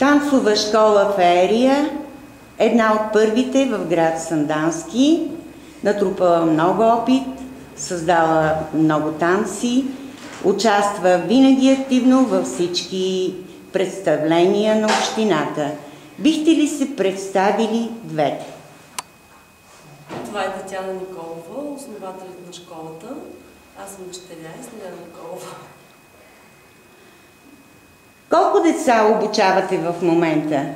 Танцова школа Феерия, една от първите в град Сандански, натрупала много опит, създала много танци, участва винаги активно във всички представления на общината. Бихте ли се представили двете? Това е Татяна Николова, основателят на школата. Аз съм дъщеря и Снежана Николова. Колко деца обучавате в момента?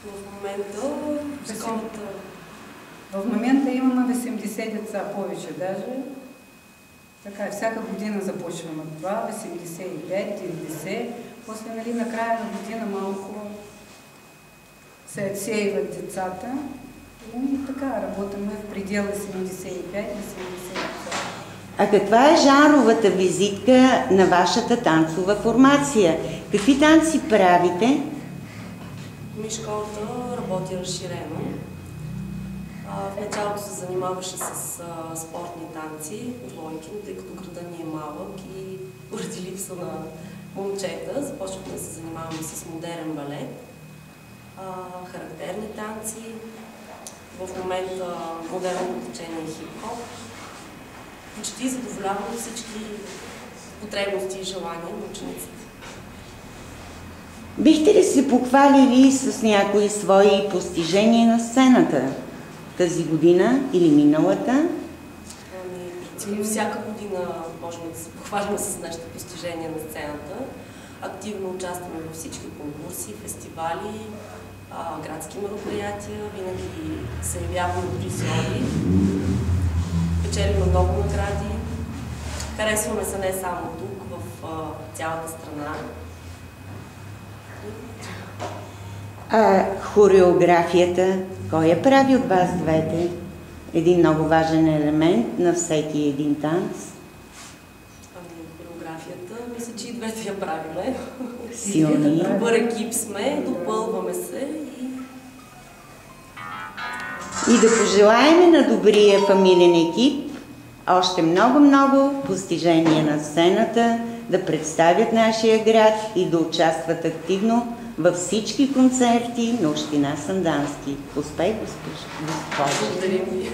В момента в школата... В момента имаме 80 деца, повече даже. Така, всяка година започваме това, 85, 90. После, нали, на края на година малко се отсеиват децата. И така, работим в предела 75-80 деца. А каква е жанровата визитка на вашата танцова формация? Какви танци правите? Школата работи разширено. В началото се занимаваше с спортни танци, двойки, но тъй като града ни е малък и поради липса на момчета, започнахме да се занимаваме с модерен балет, характерни танци, в момента модерно течение и хип-хоп. Почти задоволяваме всички потребности и желания на учениците. Бихте ли се похвалили с някои свои постижения на сцената тази година или миналата? Всяка година можем да се похвалим с нашите постижения на сцената. Активно участваме във всички конкурси, фестивали, градски мероприятия. Винаги се явяваме призори. Печелим много награди. Харесваме се не само тук, в цялата страна. Хореографията, кой я прави от вас двете? Един много важен елемент на всеки един танц. Хореографията, мисля, че и двете я правиме. Силни. Добър екип сме, допълваме се и да пожелаем на добрия фамилен екип още много постижения на сцената, да представят нашия град и да участват активно във всички концерти на община Сандански. Успех, госпожо! Благодарим ви!